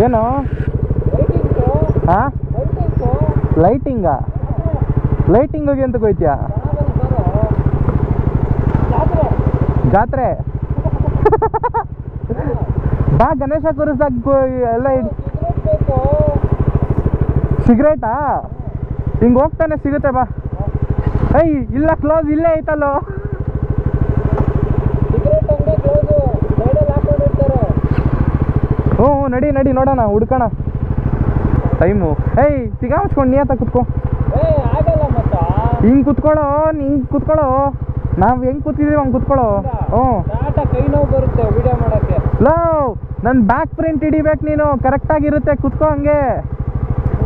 ಏನು ಹಾಂ ಲೈಟಿಂಗಾ ಲೈಟಿಂಗಿಗೆ ಎಂತ ಹೋಯ್ತೀಯಾ ಜಾತ್ರೆ ಬಾ ಗಣೇಶ ಕೂರಿಸ್ದಾಗ ಎಲ್ಲ ಸಿಗರೇಟಾ ಹಿಂಗೆ ಹೋಗ್ತಾನೆ ಸಿಗುತ್ತೆ ಬಾ ಏಯ್ ಇಲ್ಲ ಕ್ಲೋಸ್ ಇಲ್ಲೇ ಐತಲ್ಲೋ ಹ್ಞೂ ನಡಿ ನಡಿ ನೋಡೋಣ ಹುಡ್ಕೋಣ ಟೈಮು ಏಯ್ ಸಿಗಾಮಿಸ್ಕೊಂಡು ನೀ ಆತ ಕುತ್ಕೊ ಹಿಂಗೆ ಕುತ್ಕೊಳ್ಳೋ ಹಿಂಗೆ ಕುತ್ಕೊಳ್ಳೋ ನಾವು ಹೆಂಗೆ ಕೂತಿದ್ದೀವಿ ಹಂಗೆ ಕುತ್ಕೊಳ್ಳೋ ಹ್ಞೂ ಕೈ ನೋವು ಬರುತ್ತೆ ವಿಡಿಯೋ ಮಾಡೋಕ್ಕೆ ಲೋ ನನ್ನ ಬ್ಯಾಕ್ ಪ್ರಿಂಟ್ ಹಿಡಿಬೇಕು ನೀನು ಕರೆಕ್ಟಾಗಿರುತ್ತೆ ಕುತ್ಕೋ ಹಂಗೆ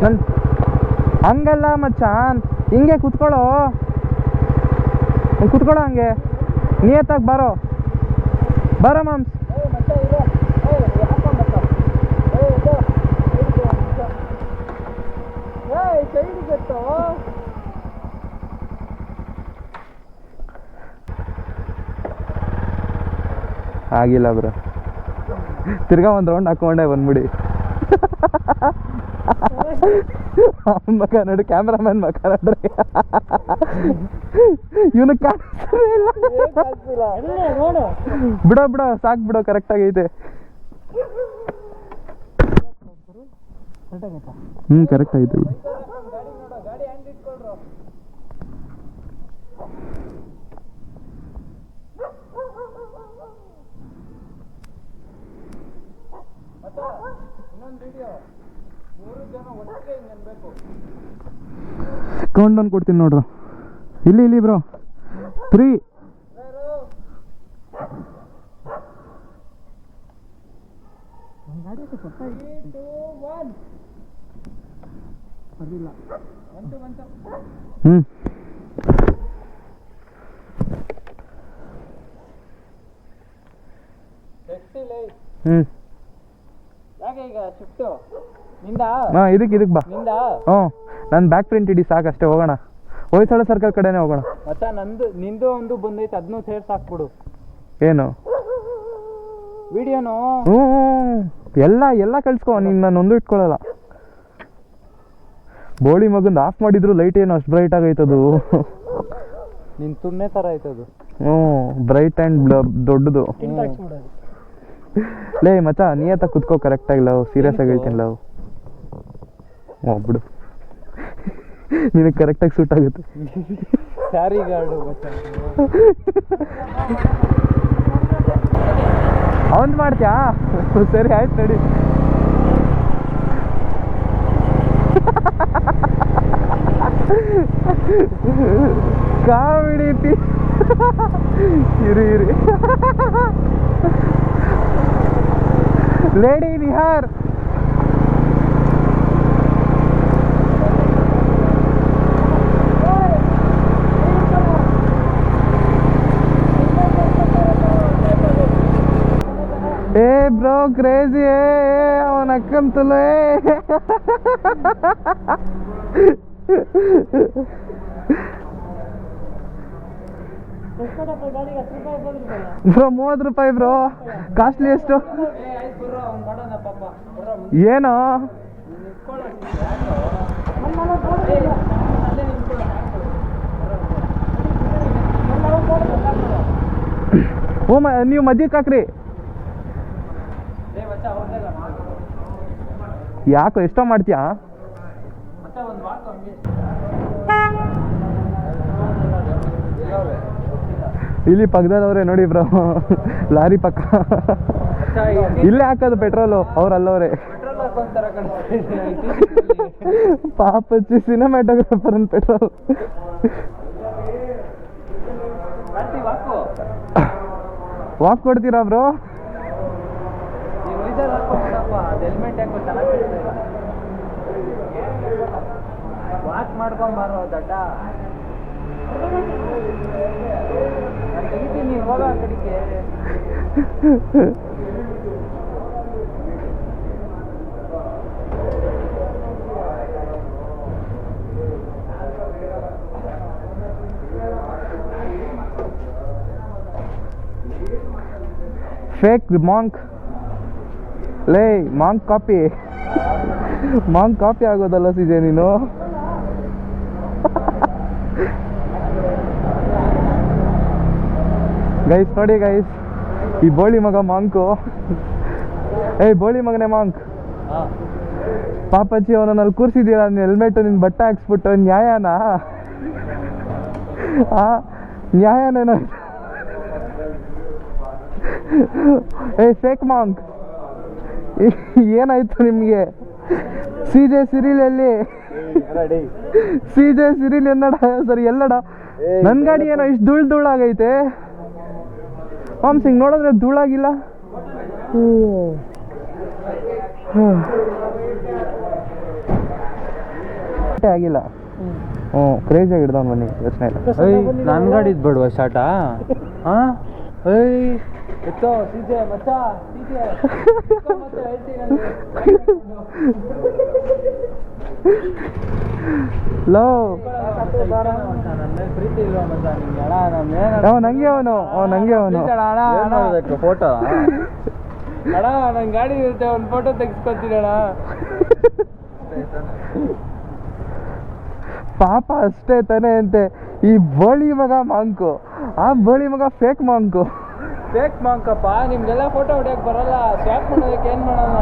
ನನ್ನ ಹಂಗಲ್ಲ ಮಚ್ಚ ಹಿಂಗೆ ಕುತ್ಕೊಳ್ಳೋ ಕುತ್ಕೊಳ್ಳೋ ಹಂಗೆ ನಿಯತ್ತಾಗಿ ಬರೋ ಬರೋ ಮಾಮ್ಸ್ ಆಗಿಲ್ಲ ಬ್ರೋ ತಿರ್ಗಾ ಒಂದು ರೌಂಡ್ ಹಾಕೊಂಡೆ ಬಂದ್ಬಿಡಿ ಮಗ ನೋಡಿ ಕ್ಯಾಮ್ರಾಮನ್ ಮಗ ನೋಡ್ರಿ ಇವನು ಬಿಡೋ ಬಿಡೋ ಸಾಕು ಬಿಡೋ ಕರೆಕ್ಟ್ ಆಗೈತೆ ಕರೆಕ್ಟ್ ಐತೆ ಬಿಡಿ ಕೌಂಟ್ ಡೌನ್ ಕೊಡ್ತೀನಿ ನೋಡ್ರು ಇಲ್ಲಿ ಇಲ್ಲಿ ಬ್ರೋ 3 ಇದಕ್ಕೆ ಬಾ ನನ್ನ ಬ್ಯಾಕ್ ಪ್ರಿಂಟ್ ಇಡಿ ಸಾಕಷ್ಟೇ ಹೋಗೋಣ ಹೊಯ್ಸಳ ಸರ್ಕಲ್ ಕಡೆನೇ ಹೋಗೋಣ ಮತ್ತೆ ನಿಂದು ಒಂದು ಬಂದೈತೆ ಅದನ್ನು ಸೇರ್ಸಿ ಹಾಕ್ಬಿಡು ಏನು ವಿಡಿಯೋನು ಎಲ್ಲ ಕಳ್ಸ್ಕೊ ನೀನು ನಾನು ಒಂದು ಇಟ್ಕೊಳ್ಳಲ್ಲ ಬೋಳಿ ಮಗಂದು ಆಫ್ ಮಾಡಿದ್ರು ಲೈಟ್ ಏನು ಅಷ್ಟು ಬ್ರೈಟ್ ಆಗೈತದು ನಿನ್ ಸುಮ್ಮನೆ ಥರ ಆಯ್ತದು ಬ್ರೈಟ್ ಆ್ಯಂಡ್ ದೊಡ್ಡದು ಲೇ ಮಚ್ಚ ನೀಯತ್ತ ಕುತ್ಕೋ ಕರೆಕ್ಟ್ ಆಗಿಲ್ಲ ಸೀರಿಯಸ್ ಆಗೈತಿಲ್ಲ ಲವ್ ಬಿಡು ನಿನಗೆ ಕರೆಕ್ಟಾಗಿ ಸೂಟ್ ಆಗುತ್ತೆ ಸ್ಯಾರಿ ಗಾರ್ಡು ಅವಂದು ಮಾಡ್ತೀಯಾ ಸರಿ ಆಯ್ತು ನಡಿ ಕಾಮಿಡಿ ಇರಿ ಲೇಡಿ ನಿಹಾರ್ ಏ ಬ್ರೋ ಕ್ರೇಜಿ ಅವನ ಅಕ್ಕಂತಲೇ ಬ್ರೋ 30 ರೂಪಾಯಿ ಬ್ರೋ ಕಾಸ್ಟ್ಲಿ ಎಷ್ಟು ಏನು ನೀವು ಮದ್ಯಕ್ಕೆ ಹಾಕ್ರಿ ಯಾಕೋ ಎಷ್ಟೋ ಮಾಡ್ತೀಯಾ ಇಲ್ಲಿ ಪಕ್ಕದವ್ರೆ ನೋಡಿ ಬ್ರೋ ಲಾರಿ ಪಕ್ಕ ಇಲ್ಲೇ ಹಾಕೋದು ಪೆಟ್ರೋಲು ಅವ್ರಲ್ಲವ್ರೆ ಪಾಪ ಸಿನಿಮಾಟೋಗ್ರಾಫರ್ ಅಂತ ಪೆಟ್ರೋಲ್ ವಾಕ್ ಕೊಡ್ತೀರಾ ಬ್ರೋ? ವೈಸರ್ ಹಾಕೊಂಡ್ಬಿಡಪ್ಪ, ಅದು ಹೆಲ್ಮೆಟ್ ಯಾಕೋ ಚೆನ್ನಾಗಿ ವಾಕ್ ಮಾಡ್ಕೊಂಬಾರೋ ದಡ್ಡ. ನಾನು ತೆಗಿತೀನಿ, ಹೋಗ ಆ ಕಡೆಗೆ. ಫೇಕ್ ಮಾಂಕ್ ಲೇ, ಮಾಂಕ್ ಕಾಪಿ ಆಗೋದಲ್ಲ ಸಿಜೆ ನೀನು. ಗೈಸ್ ನೋಡಿ ಗೈಸ್, ಈ ಬೋಳಿ ಮಗ ಮಾಂಕು. ಏಯ್ ಬೋಳಿ ಮಗನೇ ಮಾಂಕ್, ಪಾಪಚ್ಚಿ ಅವನಲ್ಲಿ ಕೂರ್ಸಿದ್ದೀರ, ನೀನು ಹೆಲ್ಮೆಟ್ ನಿನ್ನ ಬಟ್ಟೆ ಹಾಕ್ಸ್ಬಿಟ್ಟು ನ್ಯಾಯನಾ? ನ್ಯಾಯನೇನೋ? ಏಯ್ ಫೇಕ್ ಮಾಂಕ್, ಏನಾಯ್ತು ನಿಮಗೆ? ಸಿಜೆ ಸಿರಿಲ್ ಎಲ್ಲಿ? ಸಿಜೆ ಸಿರಿಲ್ എന്നಡ ಸರಿ ಎಲ್ಲಡ? ನನ್ನ ಗಾಡಿ ಏನೋ ಇಷ್ಟು ಧೂಳಾಗೈತೆ. ಸಿಂಗ್ ನೋಡಿದ್ರೆ ಧೂಳಾಗಿಲ್ಲ. ಆಗಿಲ್ಲ. ಕ್ರೇಜಿಯಾಗಿ ಹಿಡ್ದವ್ನು ಬನ್ನಿ, ಯೋಚನೆ ಇಲ್ಲ. ನನ್ನ ಗಾಡಿದ್ ಬೇಡುವ ಶಾಟಾ? ಹಾಂ ಏಯ್ ಎತ್ತೋ ಸೀಜೆ ಮಚ್ಚ, ಸೀಜೆ ಮತ್ತೆ ಹೇಳ್ತೀನಿ. ಲೋ ನನ್ನ ಪ್ರೀತಿ ಇಲ್ವಾ ಮಚ್ಚ ನಿಂಗೆ? ನಂಗೆ ಅವನು ಫೋಟೋ ಅಣ್ಣ, ನನ್ನ ಗಾಡಿ ಇರುತ್ತೆ, ಒಂದು ಫೋಟೋ ತೆಗಿಸ್ಕೊತೀನಿ ಅಣ್ಣ. ಪಾಪ ಅಷ್ಟೇ ತಾನೇ ಅಂತೆ. ಈ ಬೋಳಿ ಮಗ ಮಾಂಕು, ಆ ಬೋಳಿ ಮಗ ಫೇಕ್ ಮಾಂಕು. ಫೇಕ್ ಮಾಂಕಪ್ಪ, ನಿಮ್ಗೆಲ್ಲ ಫೋಟೋ ಹೊಡ್ಯಕ್ಕೆ ಬರಲ್ಲ, ಸ್ವಾಪ್ ಮಾಡೋದಕ್ಕೆ ಏನು ಮಾಡೋಣ?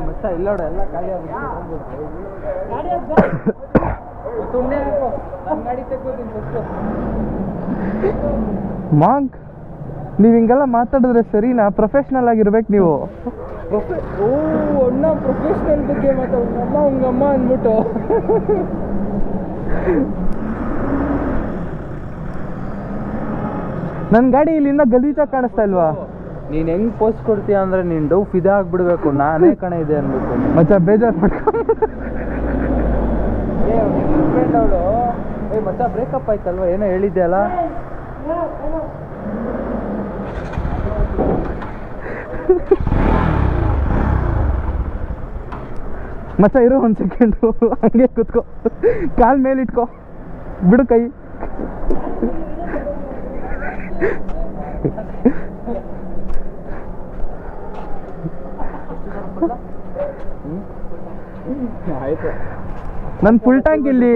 ಮತ್ತ ಇಲ್ಲೋಡ ಎಲ್ಲ ಖಾಲಿ ಸುಮ್ಮನೆ ಹಾಕೋ, ನನ್ನ ಗಾಡಿ ತೆಗ್ಬೋತೀನಿ ಫಸ್ಟು. ಮಾಂಕ್, ನೀವು ಹಿಂಗೆಲ್ಲ ಮಾತಾಡಿದ್ರೆ ಸರಿನಾ? ಪ್ರೊಫೆಷ್ನಲ್ ಆಗಿರ್ಬೇಕು ನೀವು. ಓ ಅಣ್ಣ, ಪ್ರೊಫೆಷ್ನಲ್ ಬಗ್ಗೆ ಮಾತಾಡೋಣ. ಹಂಗಮ್ಮ ಅಂದ್ಬಿಟ್ಟು ನನ್ನ ಗಾಡಿ ಇಲ್ಲಿಂದ ಗಲೀಜಾಗಿ ಕಾಣಿಸ್ತಾ ಇಲ್ವಾ? ನೀನು ಹೆಂಗ್ ಪೋಸ್ಟ್ ಕೊಡ್ತೀಯ ಅಂದ್ರೆ ನೀನು ಡೌ ಫಿದಾ ಆಗ್ಬಿಡ್ಬೇಕು, ನಾನೇ ಕಣ ಇದೆ ಅನ್ಬೇಕು. ಮಚ್ಚ ಬೇಜಾರು ಮಾಡ್ಕೊಂಡು ಫ್ರೆಂಡ್ ಅವಳು, ಮಚ್ಚ ಬ್ರೇಕಪ್ ಆಯ್ತಲ್ವ, ಏನೋ ಹೇಳಿದ್ದೆ ಅಲ್ಲ? ಮಚ್ಚ ಇರೋ ಒಂದು ಸೆಕೆಂಡು, ಹಂಗೆ ಕೂತ್ಕೋ, ಕಾಲ್ ಮೇಲಿಟ್ಕೋ, ಬಿಡು ಕೈ. ಆಯ್ತು, ನನ್ನ ಫುಲ್ ಟ್ಯಾಂಕ್ ಇಲ್ಲಿ.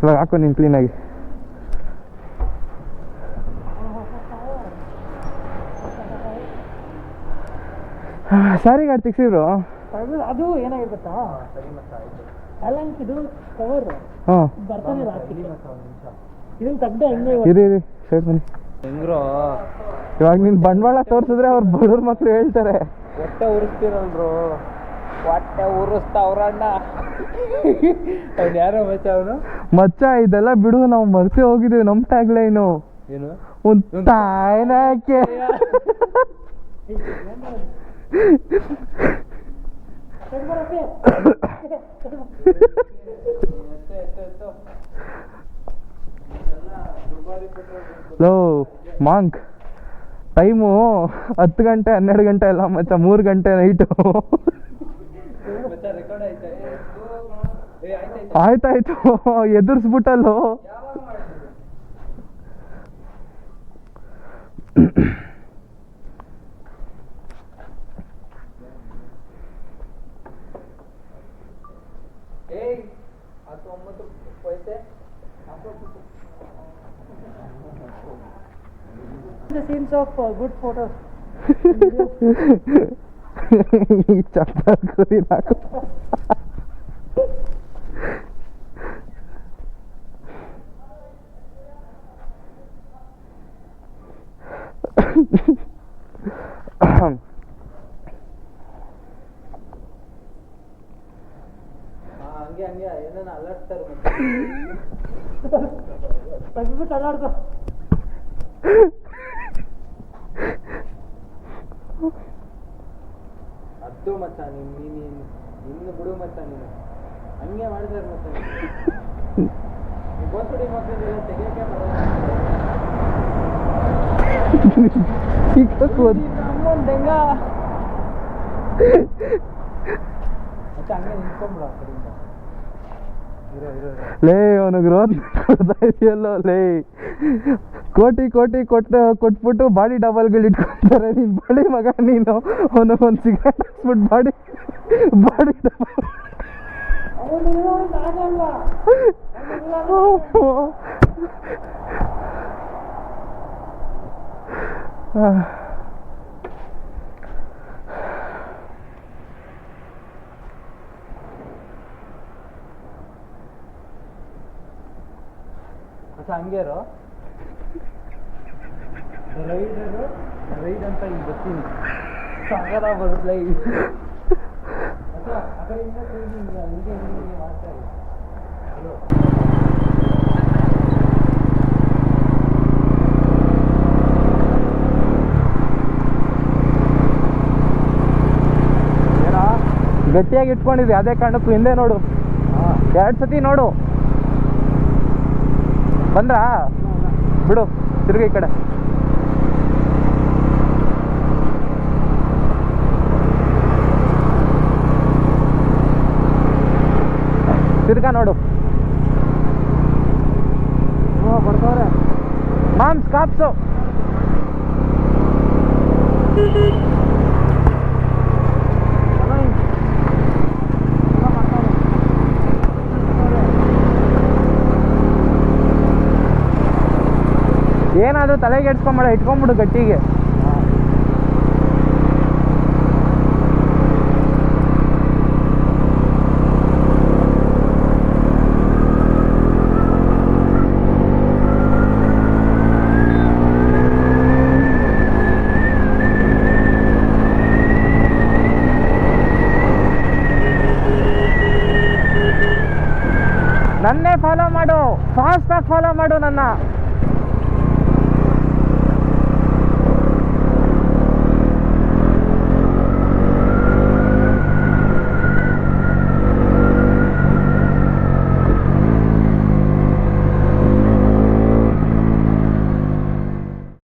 ಇವಾಗ ಹಾಕೋ ನೀನು ಕ್ಲೀನಾಗಿ. ಸಾರಿ ಗಾಡಿ ತೆಗ್ಸಿದ್ರು. ಅದು ಏನಾಗಿರ್ಬೇಕಾ, ಇದು ಕವರ್ ಬರ್ತಾನೆ ಇದನ್ನ ತೆಗ್ದೆ ಹೆಂಗೆ ಇರಿ ಸೈಡ್ ಬನ್ನಿ. ಹೆಂಗ್ರೋ ಇವಾಗ ನೀನು ಬಂಡವಾಳ ತೋರಿಸಿದ್ರೆ ಅವ್ರು ಬಡವ್ರ ಮಕ್ಕಳು ಹೇಳ್ತಾರೆ. ಹೊಟ್ಟೆ ಉರಿಸ್ತೀರಲ್ರು, ಹೊಟ್ಟೆ ಉರಿಸ್ತಾವ್ರಣ್ಣ. ಅವ್ನು ಯಾರೋ ಮಚ್ಚ, ಅವನು ಮಚ್ಚ ಇದೆಲ್ಲ ಬಿಡು, ನಾವು ಮರ್ತೆ ಹೋಗಿದ್ದೀವಿ. ನಮ್ಮ ಟ್ಯಾಗ್ ಲೈನು ಏನು? ಒಂದು ತಾಯ್ನಾಕೆ. ಲೋ ಮಾಂಕ್, ಟೈಮು 10 ಗಂಟೆ 12 ಗಂಟೆ ಎಲ್ಲ ಮಚ್ಚ, 3 ಗಂಟೆ ನೈಟು. ಆಯ್ತಾಯ್ತು, ಎದುರಿಸ್ಬಿಟ್ಟಲ್ಲೋ. The scenes of good photos. ಈ ಚಪ್ಪಲ್ ಕುರಿ ನಾಕು. ಅಲರ್ಟರ್ ತೆಗ್ದ್ಬಿಟ್ಟು ಅಲ್ಲಾಡ್ದು. ಅದು ಮಚ್ಚ ನೀನು ಇನ್ನು ಬಿಡು ಮಚ್ಚ ನೀನು ಹಂಗೆ ಮಾಡಿದ್ರೆ ಮಚ್ಚ ಗೋಸುಡಿ ಮಕ್ಕಳಿಗೆಲ್ಲ ತೆಗಿಯೋಕೆ ಅಮ್ಮೊಂದು ಹೆಂಗ ಮತ್ತೆ ಹಂಗೆ ನಿಂತ್ಕೊಂಡ್ಬಿಡು ಆ ಕಡೆಯಿಂದ. ಲೇ ಅವನು ಗ್ರೋತ್ ಕೊಡ್ತಾ ಇದೆಯಲ್ಲೋ ಲೇ, ಕೋಟಿ ಕೋಟಿ ಕೊಟ್ಬಿಟ್ಟು ಬಾಡಿ ಡಬಲ್ಗಳು ಇಟ್ಕೊಳ್ತಾರೆ. ನೀನು ಬಳಿ ಮಗ ನೀನು, ಅವನು ಒಂದು ಸಿಗರೇಟ್ ಹಾಕ್ಸ್ಬಿಟ್ಟು ಬಾಡಿ ಡಬಲ್. ಮತ್ತೆ ಹಂಗೆ ಇರೋ ರೈಡ್ ಅಂತ ಈಗ ಬರ್ತೀನಿ ಸಾಗರ ಬರುತ್ತೆ ಅಥವಾ ಆ ಕಡೆಯಿಂದ ಹಂಗೆ ಮಾಡ್ತಾರೆ. ಗಟ್ಟಿಯಾಗಿ ಇಟ್ಕೊಂಡಿದ್ವಿ, ಅದೇ ಕಾರಣಕ್ಕೂ ಹಿಂದೆ ನೋಡು, 2 ಸತಿ ನೋಡು. ಬಂದ್ರಾ ಬಿಡು, ತಿರುಗಿ ಈ ಕಡೆ. ತಿರ್ಗಾ ನೋಡು. ಬರ್ತಾವ್ರೆ ಮಾಮ್ಸ್ ಕಾಪ್ಸು. ಏನಾದರೂ ತಲೆಗೆ ಎಡ್ಸ್ಕೊಂಬೇಡ, ಇಟ್ಕೊಂಡ್ಬಿಡು ಗಟ್ಟಿಗೆ. ನನ್ನೇ ಫಾಲೋ ಮಾಡು, ಫಾಸ್ಟಾಗಿ ಫಾಲೋ ಮಾಡು ನನ್ನ.